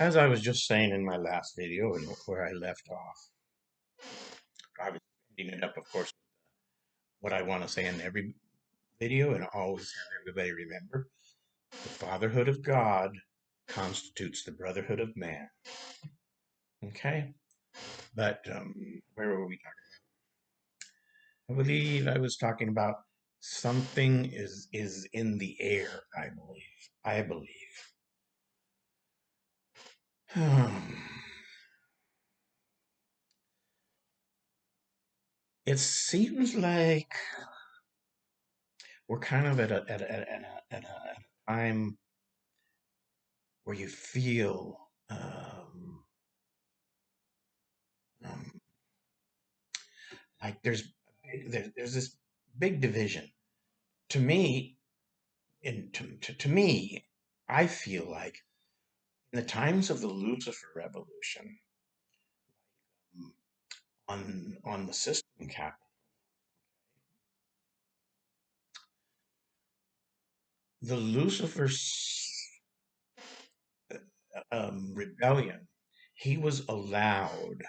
As I was just saying in my last video and where I left off, I was ending it up, of course, what I want to say in every video and always have everybody remember. The fatherhood of God constitutes the brotherhood of man. Okay? But where were we talking? I believe I was talking about something is in the air, I believe. I believe. It seems like we're kind of at a time where you feel um, like there's this big division. To me, to me, I feel like in the times of the Lucifer Revolution, on the system cap, the Lucifer rebellion, he was allowed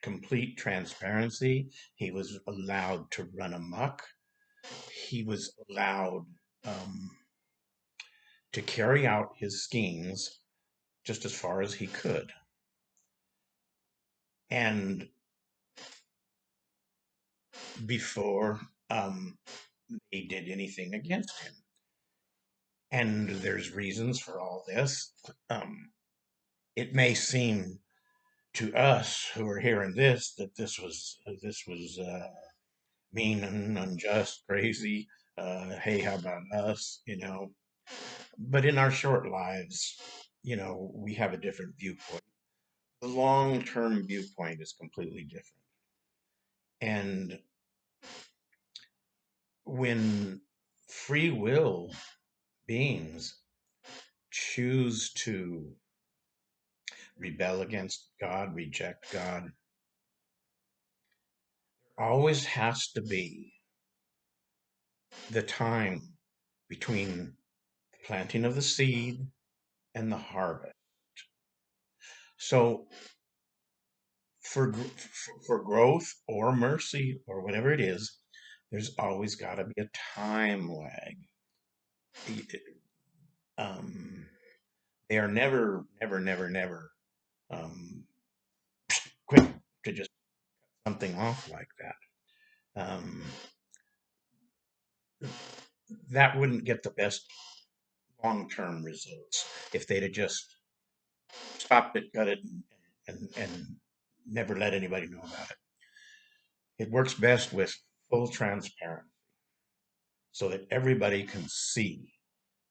complete transparency. He was allowed to run amok. He was allowed um, to carry out his schemes just as far as he could. And before they did anything against him. And there's reasons for all this. Um, it may seem to us who are hearing this that this was mean and unjust, crazy. Hey, how about us? But in our short lives, we have a different viewpoint. The long-term viewpoint is completely different. And when free will beings choose to rebel against God, reject God, always has to be the time between the planting of the seed and the harvest. So for growth or mercy or whatever it is, there's always got to be a time lag. Um, they are never um, quick to just something off like that. That wouldn't get the best long-term results if they'd have just stopped it, cut it, and never let anybody know about it. It works best with full transparency so that everybody can see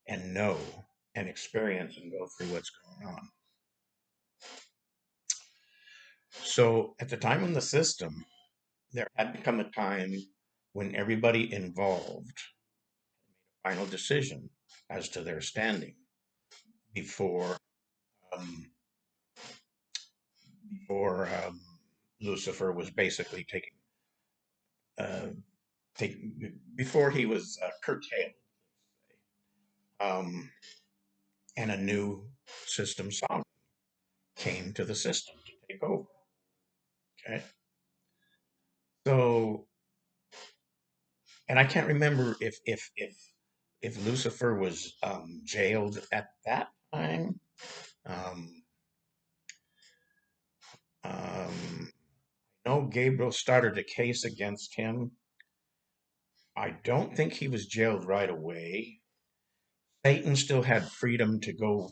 and know and experience and go through what's going on. So at the time in the system, there had to come a time when everybody involved made a final decision as to their standing before um, before Lucifer was basically uh, take, before he was curtailed, um, and a new system sovereign came to the system to take over. Okay, so and I can't remember if Lucifer was jailed at that time. Um, no, Gabriel started a case against him. I don't think he was jailed right away. Satan still had freedom to go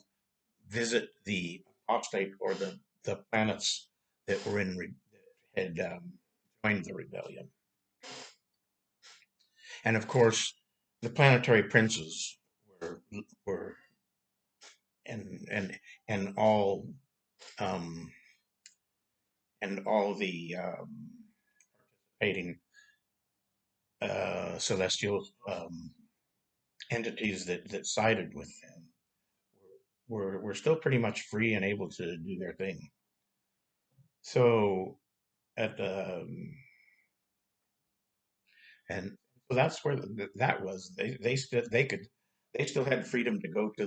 visit the apostate or the planets that were that had joined the rebellion. And of course, the planetary princes were were and and and all um, and all the participating celestial entities that sided with them were still pretty much free and able to do their thing. So at and so that's where that was. They still had freedom to go to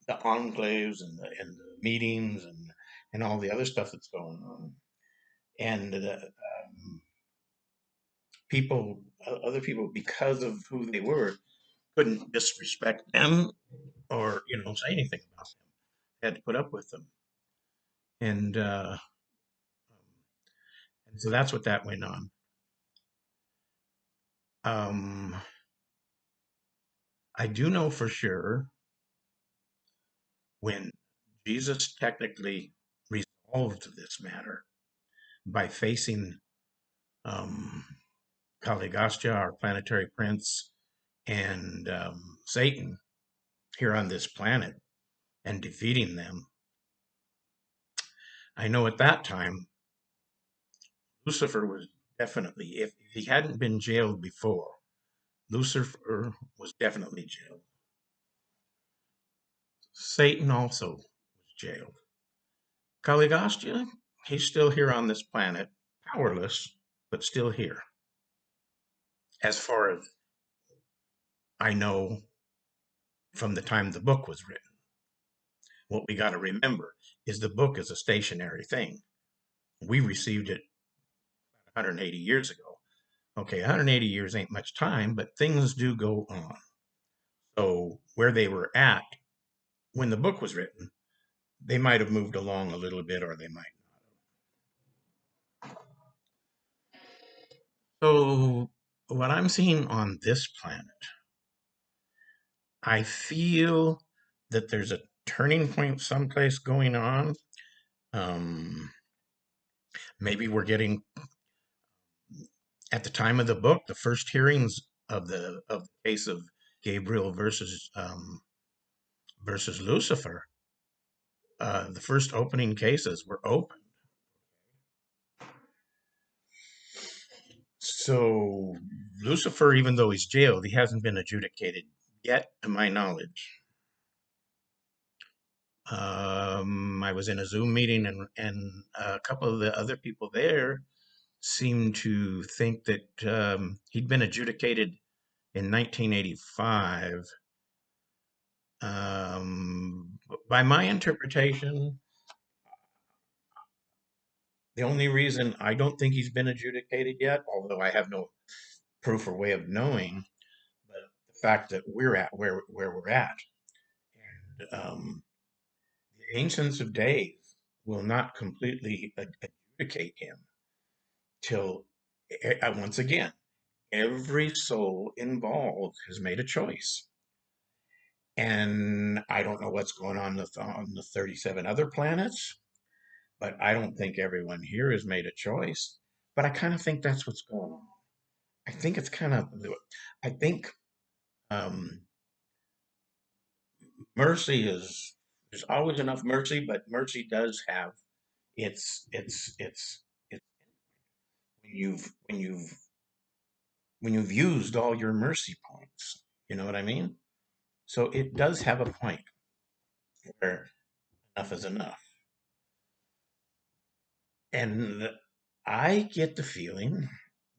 the enclaves and the meetings and all the other stuff that's going on. And people, other people, because of who they were, couldn't disrespect them or say anything about them. Had to put up with them, and and so that's what that went on. Um, I do know for sure when Jesus technically resolved this matter by facing um, Caligostia, our planetary prince, and Satan here on this planet and defeating them. I know at that time, Lucifer was definitely, if he hadn't been jailed before, Lucifer was definitely jailed. Satan also was jailed. Caligostia, he's still here on this planet, powerless, but still here. As far as I know from the time the book was written. What we got to remember is the book is a stationary thing. We received it 180 years ago. Okay, 180 years ain't much time, but things do go on. So, where they were at when the book was written, they might have moved along a little bit or they might not. So, what I'm seeing on this planet, I feel that there's a turning point someplace going on. Um, Maybe we're getting at the time of the book, the first hearings of the case of Gabriel versus Lucifer, the first opening cases were open. So Lucifer, even though he's jailed, he hasn't been adjudicated yet, to my knowledge. I was in a Zoom meeting, and a couple of the other people there seemed to think that he'd been adjudicated in 1985. By my interpretation, the only reason I don't think he's been adjudicated yet, although I have no proof or way of knowing, but the fact that we're at where we're at, and the ancients of days will not completely adjudicate him till once again every soul involved has made a choice. And I don't know what's going on the 37 other planets, but I don't think everyone here has made a choice. But I kind of think that's what's going on. I think it's kind of, I think um, mercy is, there's always enough mercy, but mercy does have its when you've used all your mercy points. You know what I mean? So it does have a point where enough is enough. And I get the feeling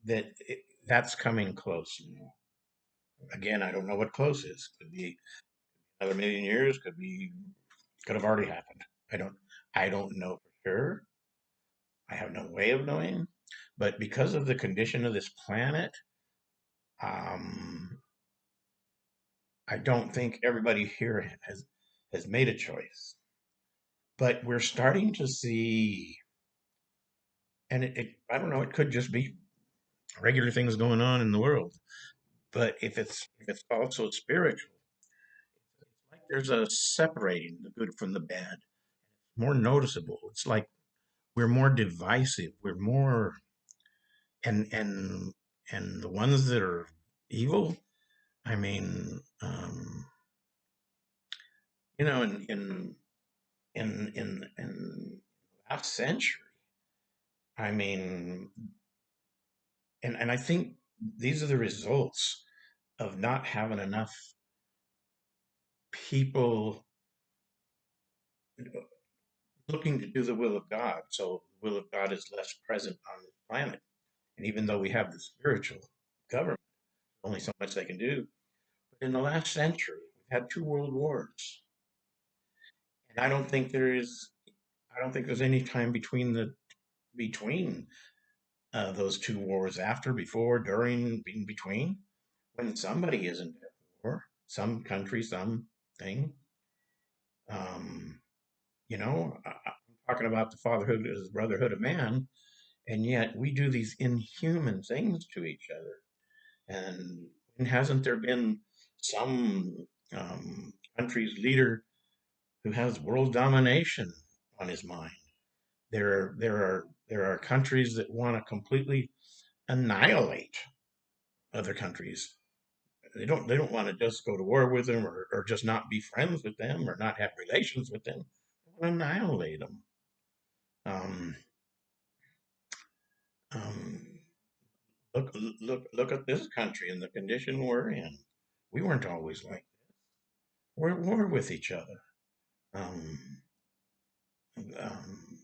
that that's coming close now. Again, I don't know what close is. Could be another million years. Could have already happened. I don't know for sure. I have no way of knowing. But because of the condition of this planet, um, I don't think everybody here has made a choice. But we're starting to see, and I don't know. It could just be regular things going on in the world. But if it's also spiritual, it's like there's a separating the good from the bad, more noticeable. It's like we're more divisive. We're more and and the ones that are evil. I mean, in last century. I mean, and I think these are the results of not having enough people looking to do the will of God. So the will of God is less present on this planet. And even though we have the spiritual government, only so much they can do. But in the last century, we've had two world wars. I don't think there is. I don't think there's any time between those two wars, after, before, during, in between, when somebody isn't at war, some country, something. Um, I'm talking about the fatherhood as brotherhood of man, and yet we do these inhuman things to each other. And hasn't there been some country's leader who has world domination on his mind? There are countries that want to completely annihilate other countries. They don't want to just go to war with them, or just not be friends with them, or not have relations with them. They want to annihilate them. Um, um, look at this country and the condition we're in. We weren't always like this. We're at war with each other. Um, um,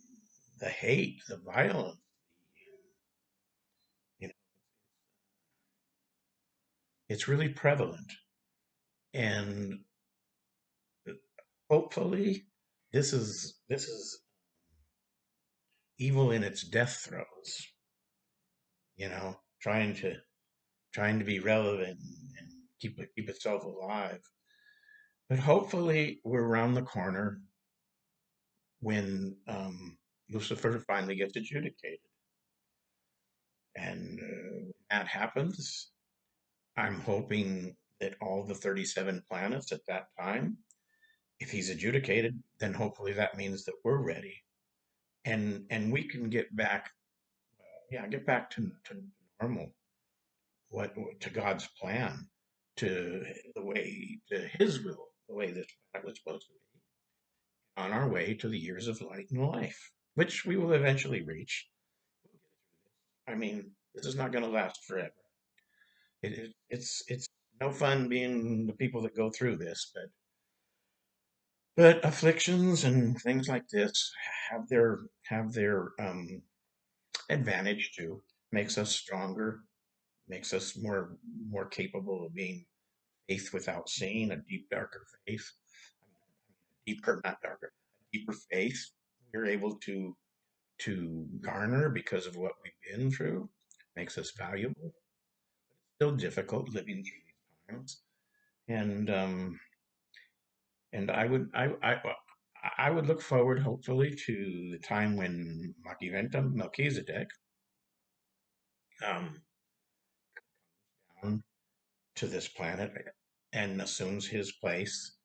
the hate, the violence, you know, it's really prevalent. And hopefully, this is evil in its death throes. Trying to be relevant and keep itself alive. But hopefully, we're around the corner when Lucifer finally gets adjudicated. And when that happens, I'm hoping that all the 37 planets at that time, if he's adjudicated, then hopefully that means that we're ready, and we can get back, yeah, get back to normal, what to God's plan, to to His will, the way this planet was supposed to be, on our way to the years of light and life, which we will eventually reach. I mean, this is not going to last forever. It's no fun being the people that go through this, but afflictions and things like this have their advantage too. Makes us stronger, makes us more capable of being faith without seeing, a deep darker faith, deeper, not darker, deeper faith. We're able to garner because of what we've been through. Makes us valuable. Still difficult living through these times, and I would look forward, hopefully, to the time when Melchizedek, um, down to this planet and assumes his place,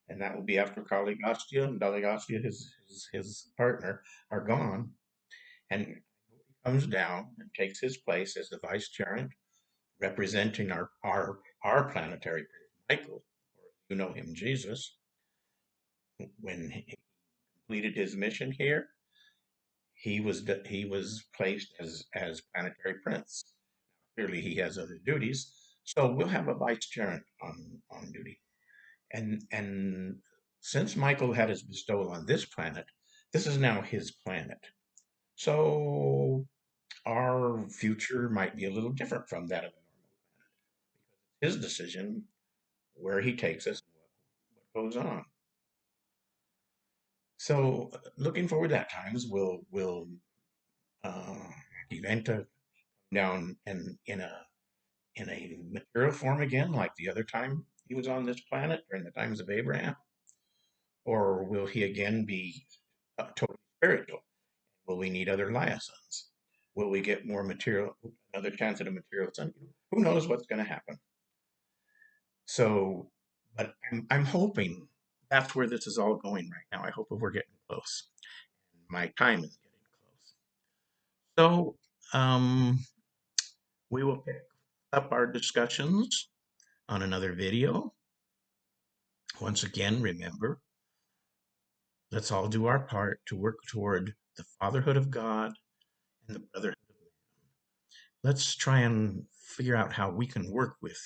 and that will be after Caligostia and Daligastia, his partner, are gone, and he comes down and takes his place as the vicegerent, representing our planetary prince, Michael, or you know him, Jesus. When he completed his mission here, he was placed as planetary prince. Clearly, he has other duties, so we'll have a vicegerent on duty. And since Michael had his bestowal on this planet, this is now his planet. So our future might be a little different from that of his decision, where he takes us, what goes on. So looking forward to that times, will uh, Eventa down and in a material form again, like the other time he was on this planet during the times of Abraham, or will he again be totally spiritual? Will we need other liaisons? Will we get more material, another chance at a material sun? Who knows what's going to happen? So, but I'm hoping that's where this is all going right now. I hope we're getting close. My time is getting close. So, we will pick up our discussions on another video. Once again, remember, let's all do our part to work toward the fatherhood of God and the brotherhood of man. Let's try and figure out how we can work with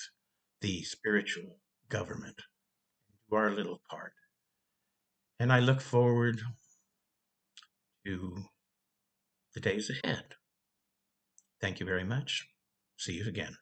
the spiritual government, do our little part. And I look forward to the days ahead. Thank you very much. See you again.